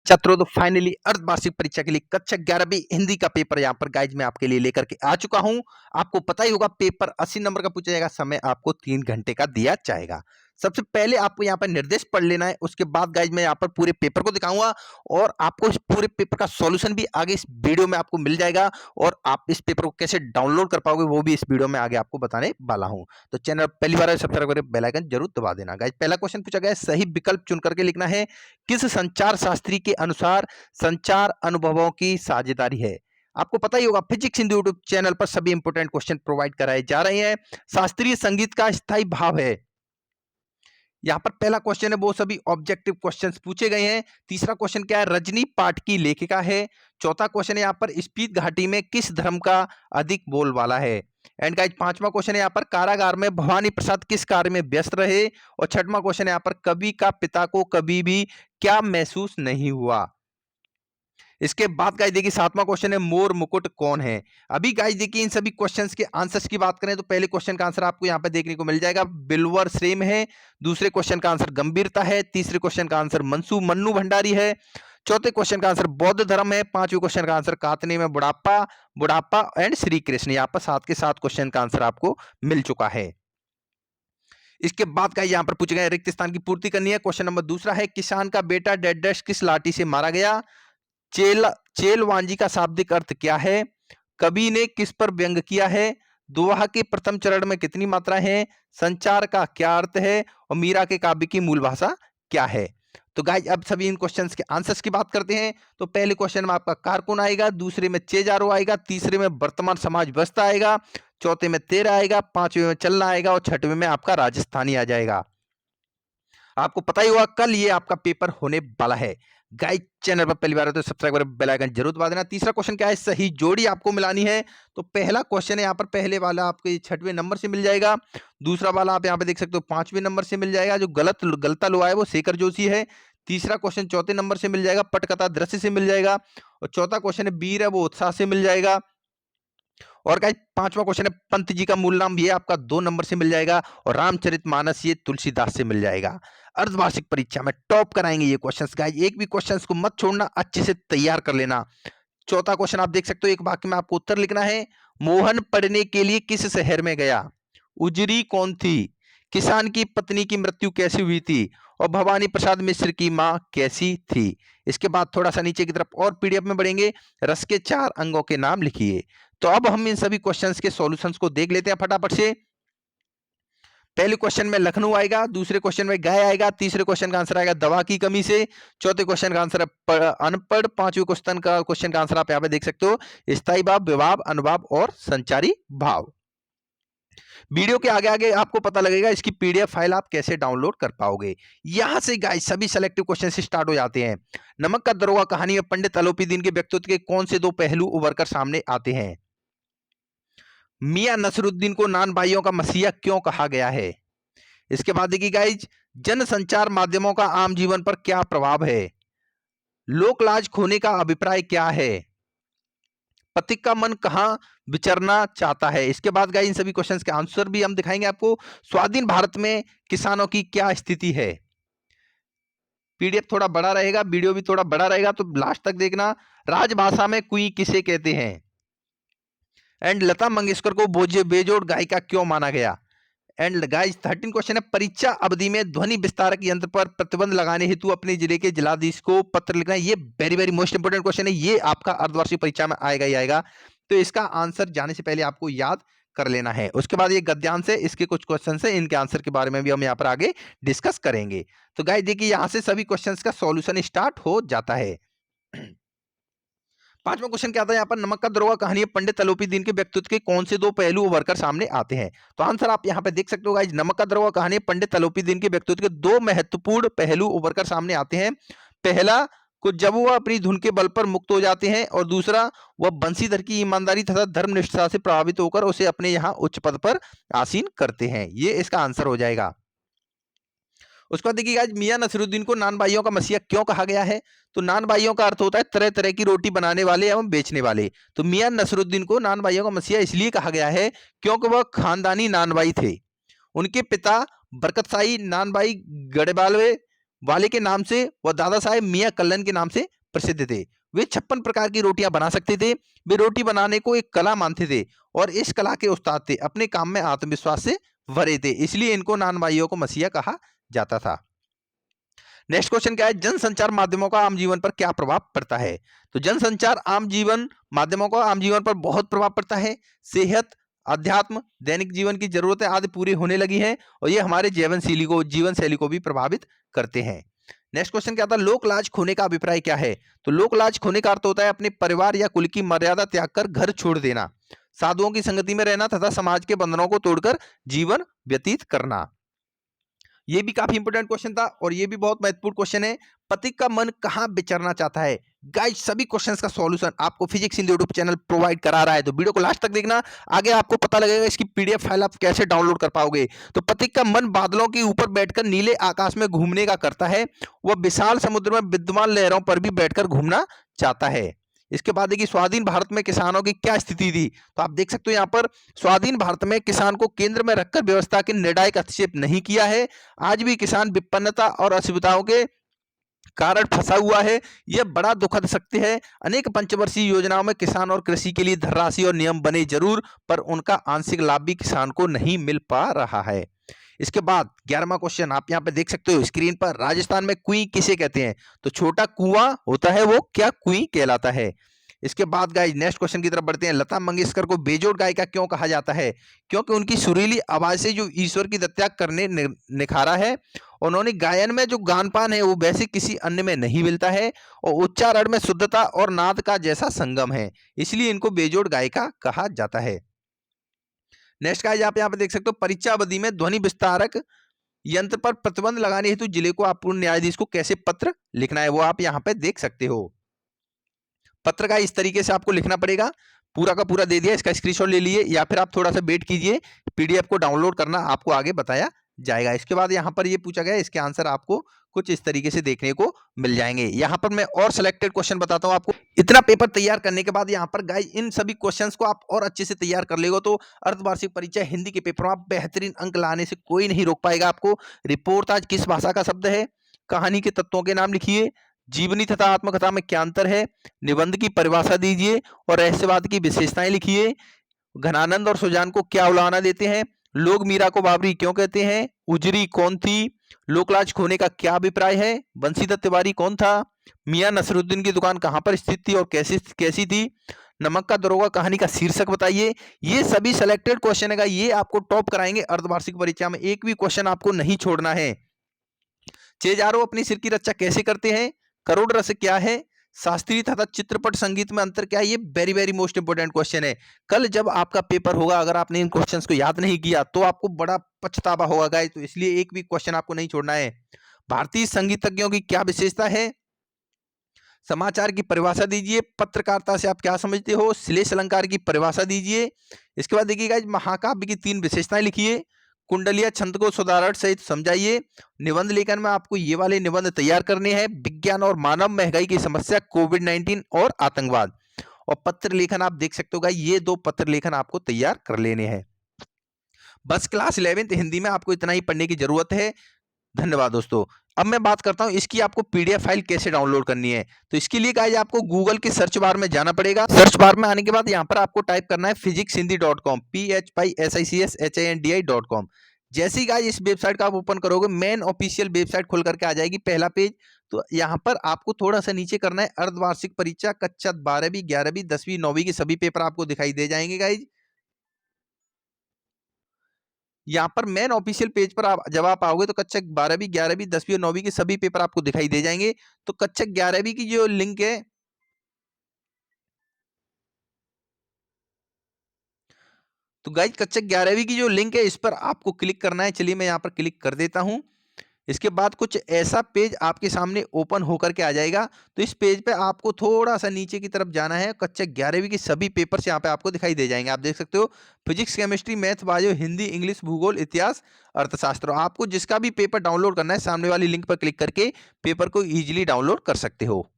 छात्रों तो फाइनली अर्धवार्षिक परीक्षा के लिए कक्षा 11वीं हिंदी का पेपर यहाँ पर गाइज मैं आपके लिए लेकर के आ चुका हूं। आपको पता ही होगा पेपर 80 नंबर का पूछा जाएगा, समय आपको 3 घंटे का दिया जाएगा। सबसे पहले आपको यहाँ पर निर्देश पढ़ लेना है, उसके बाद गाइज मैं यहाँ पर पूरे पेपर को दिखाऊंगा और आपको इस पूरे पेपर का सॉल्यूशन भी आगे इस वीडियो में आपको मिल जाएगा और आप इस पेपर को कैसे डाउनलोड कर पाओगे वो भी इस वीडियो में आगे आपको बताने वाला हूँ। तो चैनल पहली बार सब्सक्राइब करके बेल आइकन जरूर दबा देना। गाइज पहला क्वेश्चन पूछा गया है, सही विकल्प चुन करके लिखना है। किस संचार शास्त्री के अनुसार संचार अनुभवों की साझेदारी है? आपको पता ही होगा फिजिक्स हिंदी यूट्यूब चैनल पर सभी इंपोर्टेंट क्वेश्चन प्रोवाइड कराए जा रहे हैं। शास्त्रीय संगीत का स्थायी भाव है। यहां पर पहला क्वेश्चन है वो सभी ऑब्जेक्टिव क्वेश्चंस पूछे गए हैं। तीसरा क्वेश्चन क्या है, रजनी पाठ की लेखिका है। चौथा क्वेश्चन है यहाँ पर स्पीत घाटी में किस धर्म का अधिक बोलबाला है। एंड गाइस पांचवा क्वेश्चन है यहाँ पर कारागार में भवानी प्रसाद किस कार्य में व्यस्त रहे। और छठवां क्वेश्चन है यहाँ पर कवि का पिता को कभी भी क्या महसूस नहीं हुआ। इसके बाद गाइस देखिए सातवां क्वेश्चन है मोर मुकुट कौन है। अभी गाइस देखिए इन सभी क्वेश्चंस के आंसर्स की बात करें तो पहले क्वेश्चन का आंसर आपको यहां पे देखने को मिल जाएगा बिल्वर श्रेम है। दूसरे क्वेश्चन का आंसर गंभीरता है। तीसरे क्वेश्चन का आंसर मनसू मन्नू भंडारी है। चौथे क्वेश्चन का आंसर बौद्ध धर्म है। पांचवें क्वेश्चन का आंसर कातने में बुढ़ापा बुढ़ापा एंड श्री कृष्ण। यहाँ पर 7 के 7 क्वेश्चन का आंसर आपको मिल चुका है। इसके बाद का यहां पर पूछे गए रिक्त स्थान की पूर्ति करनी है। क्वेश्चन नंबर दूसरा है किसान का बेटा डेड डैश किस लाठी से मारा गया। चेल वांजी का शाब्दिक अर्थ क्या है। कवि ने किस पर व्यंग किया है। दोहा के प्रथम चरण में कितनी मात्रा है। संचार का क्या अर्थ है और मीरा के काव्य की मूल भाषा क्या है। तो गाइज अब सभी इन क्वेश्चंस के आंसर्स की बात करते हैं। तो पहले क्वेश्चन में आपका कारकुन आएगा, दूसरे में चेजारो आएगा, तीसरे में वर्तमान समाज व्यवस्था आएगा, चौथे में तेरा आएगा, पांचवें में चलना आएगा और छठवें में आपका राजस्थानी आ जाएगा। आपको पता ही होगा कल ये आपका पेपर होने वाला है। गाइस चैनल पर पहली बार है तो सब्सक्राइब कर बेल आइकन जरूर दबा देना। तीसरा क्वेश्चन क्या है, सही जोड़ी आपको मिलानी है। तो पहला क्वेश्चन है यहाँ पर पहले वाला आपके 6वें नंबर से मिल जाएगा। दूसरा वाला आप यहाँ पे देख सकते हो 5वें नंबर से मिल जाएगा। जो गलता लोहा है वो शेखर जोशी है। तीसरा क्वेश्चन 4थे नंबर से मिल जाएगा, पटकथा दृश्य से मिल जाएगा। और चौथा क्वेश्चन है वीर है वो उत्साह से मिल जाएगा। और गाइस पांचवा क्वेश्चन है पंत जी का मूल नाम, ये आपका 2 नंबर से मिल जाएगा। और रामचरितमानस ये तुलसीदास से मिल जाएगा। अर्धवार्षिक परीक्षा में टॉप कराएंगे ये क्वेश्चंस गाइस, एक भी क्वेश्चंस को मत छोड़ना, अच्छे से तैयार कर लेना। चौथा क्वेश्चन आप देख सकते हो, एक वाक्य में आपको उत्तर लिखना है। मोहन पढ़ने के लिए किस शहर में गया। उजरी कौन थी। किसान की पत्नी की मृत्यु कैसी हुई थी। और भवानी प्रसाद मिश्र की मां कैसी थी। इसके बाद थोड़ा सा नीचे की तरफ और पीडीएफ में बढ़ेंगे, रस के 4 अंगों के नाम लिखिए। तो अब हम इन सभी क्वेश्चंस के सॉल्यूशंस को देख लेते हैं फटाफट से। पहले क्वेश्चन में लखनऊ आएगा, दूसरे क्वेश्चन में गाय आएगा, तीसरे क्वेश्चन का आंसर आएगा दवा की कमी से, चौथे क्वेश्चन का आंसर है अनपढ़, पांचवें क्वेश्चन का आंसर आप यहाँ पे देख सकते हो स्थायी भाव, विभाव, अनुभाव और संचारी भाव। वीडियो के आगे आगे आपको पता लगेगा इसकी पीडीएफ फाइल आप कैसे डाउनलोड कर पाओगे। यहां से गाइस सभी सेलेक्टिव क्वेश्चन से स्टार्ट हो जाते हैं। नमक का दरोगा कहानी में पंडित अलोपीदीन के व्यक्तित्व के कौन से 2 पहलू उभर कर सामने आते हैं। मियां नसरुद्दीन को नान भाइयों का मसीहा क्यों कहा गया है। इसके बाद देखिए गाइज जनसंचार माध्यमों का आम जीवन पर क्या प्रभाव है। लोक लाज खोने का अभिप्राय क्या है। पथिक का मन कहां विचरना चाहता है। इसके बाद गाइज इन सभी क्वेश्चंस के आंसर भी हम दिखाएंगे आपको। स्वाधीन भारत में किसानों की क्या स्थिति है। पीडीएफ थोड़ा बड़ा रहेगा, वीडियो भी थोड़ा बड़ा रहेगा तो लास्ट तक देखना। राजभाषा में कुई किसे कहते हैं। एंड लता मंगेशकर को बेजोड़ गायिका क्यों माना गया। एंड गाइस 13 क्वेश्चन है, परीक्षा अवधि में ध्वनि विस्तारक यंत्र पर प्रतिबंध लगाने हेतु अपने जिले के जिलाधीश को पत्र लिखना है। ये very very most important question है, ये आपका अर्धवार्षिक परीक्षा में आएगा ही आएगा। तो इसका आंसर जाने से पहले आपको याद कर लेना है। उसके बाद ये गद्यांश है, इसके कुछ क्वेश्चन है, इनके आंसर के बारे में भी हम यहाँ पर आगे डिस्कस करेंगे। तो गाइस देखिए यहाँ से सभी क्वेश्चन का सॉल्यूशन स्टार्ट हो जाता है। पांचवा क्वेश्चन क्या आता है यहाँ पर, नमक का दरोगा कहानी पंडित अलोपीदीन के व्यक्तित्व के कौन से 2 पहलू उभर कर सामने आते हैं। तो आंसर आप यहाँ पे देख सकते हो गाइस, नमक का दरोगा कहानी पंडित अलोपीदीन के व्यक्तित्व के 2 महत्वपूर्ण पहलू उभर कर सामने आते हैं। पहला को जब वह अपनी धुन के बल पर मुक्त हो जाते हैं और दूसरा वह बंशीधर की ईमानदारी तथा धर्मनिष्ठा से प्रभावित होकर उसे अपने यहाँ उच्च पद पर आसीन करते हैं। ये इसका आंसर हो जाएगा। उसके बाद देखिए गाइस मियां नसरुद्दीन को नान भाइयों का मसीहा क्यों कहा गया है। तो नान भाइयों का अर्थ होता है तरह तरह की रोटी बनाने वाले एवं बेचने वाले। तो मियां नसरुद्दीन को नान भाइयों का मसीहा इसलिए कहा गया है क्योंकि वह खानदानी नान भाई थे। उनके पिता बरकत शाही नान भाई गढ़वाले वाले के नाम से व दादा साहेब मियां कल्लन के नाम से प्रसिद्ध थे। वे 56 प्रकार की रोटियां बना सकते थे। वे रोटी बनाने को एक कला मानते थे और इस कला के उस्ताद थे। अपने काम में आत्मविश्वास से भरे थे, इसलिए इनको नान भाइयों को मसीहा कहा जाता था। नेक्स्ट क्वेश्चन क्या है, जनसंचार माध्यमों का आम जीवन पर क्या प्रभाव पड़ता है? तो जनसंचार आम जीवन माध्यमों का आम जीवन पर बहुत प्रभाव पड़ता है। सेहत, अध्यात्म, दैनिक जीवन की जरूरतें आदि पूरी होने लगी हैं और ये हमारे जीवन शैली को भी प्रभावित करते हैं। नेक्स्ट क्वेश्चन क्या था, लोक लाज खोने का अभिप्राय क्या है? तो लोक लाज खोने का अर्थ होता है अपने परिवार या कुल की मर्यादा त्याग कर घर छोड़ देना, साधुओं की संगति में रहना तथा समाज के बंधनों को तोड़कर जीवन व्यतीत करना। ये भी काफी इंपोर्टेंट क्वेश्चन था और ये भी बहुत महत्वपूर्ण क्वेश्चन है। पथिक का मन कहाँ विचरना चाहता है? गाइस सभी क्वेश्चंस का सॉल्यूशन आपको physics Hindi YouTube channel provide करा रहा है, तो वीडियो को लास्ट तक देखना। आगे आपको पता लगेगा इसकी पीडीएफ फाइल आप कैसे डाउनलोड कर पाओगे। तो पथिक का मन बादलों के ऊपर बैठकर नीले आकाश में घूमने का करता है। वह विशाल समुद्र में विद्यमान लहरों पर भी बैठकर घूमना चाहता है। इसके बाद देखिए, स्वाधीन भारत में किसानों की क्या स्थिति थी? तो आप देख सकते हो यहाँ पर स्वाधीन भारत में किसान को केंद्र में रखकर व्यवस्था के निर्णायक हस्तक्षेप नहीं किया है। आज भी किसान विपन्नता और असुविधाओं के कारण फंसा हुआ है। यह बड़ा दुखद सत्य है। अनेक पंचवर्षीय योजनाओं में किसान और कृषि के लिए धनराशि और नियम बने जरूर, पर उनका आंशिक लाभ भी किसान को नहीं मिल पा रहा है। इसके बाद 11वां क्वेश्चन आप यहाँ पे देख सकते हो स्क्रीन पर, राजस्थान में कुई किसे कहते हैं? तो छोटा कुआं होता है वो क्या कुई कहलाता है। इसके बाद गाइस नेक्स्ट क्वेश्चन की तरफ बढ़ते हैं। लता मंगेशकर को बेजोड़ गायिका क्यों कहा जाता है? क्योंकि उनकी सुरीली आवाज से जो ईश्वर की हत्या करने निखारा है। उन्होंने गायन में जो गानपान है वो वैसे किसी अन्य में नहीं मिलता है और उच्चारण में शुद्धता और नाद का जैसा संगम है, इसलिए इनको बेजोड़ गायिका कहा जाता है। नेक्स्ट गाइस आप यहाँ पे देख सकते हो, परीक्षा अवधि में ध्वनि विस्तारक यंत्र पर प्रतिबंध लगाने हेतु जिले को आप पूर्ण न्यायाधीश को कैसे पत्र लिखना है वो आप यहाँ पे देख सकते हो। पत्र का इस तरीके से आपको लिखना पड़ेगा, पूरा का पूरा दे दिया, इसका स्क्रीनशॉट ले लिए या फिर आप थोड़ा सा वेट कीजिए, पीडीएफ को डाउनलोड करना आपको आगे बताया जाएगा। इसके बाद यहाँ पर ये पूछा गया, इसके आंसर आपको कुछ इस तरीके से देखने को मिल जाएंगे। यहाँ पर मैं और सिलेक्टेड क्वेश्चन बताता हूँ आपको। इतना पेपर तैयार करने के बाद यहाँ पर गाइस इन सभी क्वेश्चंस को आप और अच्छे से तैयार कर लेगा तो अर्धवार्षिक परीक्षा हिंदी के पेपर में आप बेहतरीन अंक लाने से कोई नहीं रोक पाएगा आपको। रिपोर्ट आज किस भाषा का शब्द है, कहानी के तत्वों के नाम लिखिए, जीवनी तथा आत्मकथा में क्या अंतर है, निबंध की परिभाषा दीजिए और रहस्यवाद की विशेषताएं लिखिए, घनानंद और सुजान को क्या उलाहना देते हैं, लोग मीरा को बाबरी क्यों कहते हैं, उजरी कौन थी, लोकलाज खोने का क्या अभिप्राय है, बंशीधर तिवारी कौन था, मियां नसरुद्दीन की दुकान कहां पर स्थित थी और कैसी थी, नमक का दरोगा कहानी का शीर्षक बताइए। ये सभी सिलेक्टेड क्वेश्चन है, ये आपको टॉप कराएंगे अर्धवार्षिक परीक्षा में, एक भी क्वेश्चन आपको नहीं छोड़ना है। चेजारो अपनी सिर की रक्षा कैसे करते हैं, करोड़ रस क्या है, शास्त्रीय तथा चित्रपट संगीत में अंतर क्या है, ये very very most important question है। कल जब आपका पेपर होगा अगर आपने इन क्वेश्चंस को याद नहीं किया तो आपको बड़ा पछतावा होगा गाइस, तो इसलिए एक भी क्वेश्चन आपको नहीं छोड़ना है। भारतीय संगीतज्ञों की क्या विशेषता है, समाचार की परिभाषा दीजिए, पत्रकारिता से आप क्या समझते हो, श्लेष अलंकार की परिभाषा दीजिए। इसके बाद देखिएगा महाकाव्य की 3 विशेषताएं लिखिए, कुंडलिया छंद को सुधारण सहित समझाइए। निबंध लेखन में आपको ये वाले निबंध तैयार करने हैं, विज्ञान और मानव, महंगाई की समस्या, कोविड-19 और आतंकवाद। और पत्र लेखन आप देख सकते हो ये 2 पत्र लेखन आपको तैयार कर लेने हैं। बस क्लास 11th हिंदी में आपको इतना ही पढ़ने की जरूरत है। धन्यवाद दोस्तों। अब मैं बात करता हूं इसकी आपको पीडीएफ फाइल कैसे डाउनलोड करनी है। तो इसके लिए गाइस आपको गूगल के सर्च बार में जाना पड़ेगा। सर्च बार में आने के बाद यहां पर आपको टाइप करना है physicshindy.com, PHYSICSHINDI.com। जैसे ही गाइस इस वेबसाइट का आप ओपन करोगे मेन ऑफिशियल वेबसाइट खुल करके आ जाएगी, पहला पेज। तो यहां पर आपको थोड़ा सा नीचे करना है, अर्धवार्षिक परीक्षा कक्षा 12वीं 11वीं 10वीं 9वीं के सभी पेपर आपको दिखाई दे जाएंगे गाइस। यहाँ पर मेन ऑफिशियल पेज पर आप जब आप आओगे तो कक्षा 12वीं 11वीं 10वीं और 9वीं के सभी पेपर आपको दिखाई दे जाएंगे। तो कक्षा 11वीं की जो लिंक है, तो गाइस कक्षा 11वीं की जो लिंक है इस पर आपको क्लिक करना है। चलिए मैं यहाँ पर क्लिक कर देता हूँ। इसके बाद कुछ ऐसा पेज आपके सामने ओपन होकर के आ जाएगा। तो इस पेज पे आपको थोड़ा सा नीचे की तरफ जाना है, कक्षा 11वीं के सभी पेपर्स यहाँ पे आपको दिखाई दे जाएंगे। आप देख सकते हो physics, chemistry, math, bio, Hindi, English, भूगोल, इतिहास, अर्थशास्त्र। आपको जिसका भी पेपर डाउनलोड करना है सामने वाली लिंक पर क्लिक करके पेपर को ईजिली डाउनलोड कर सकते हो।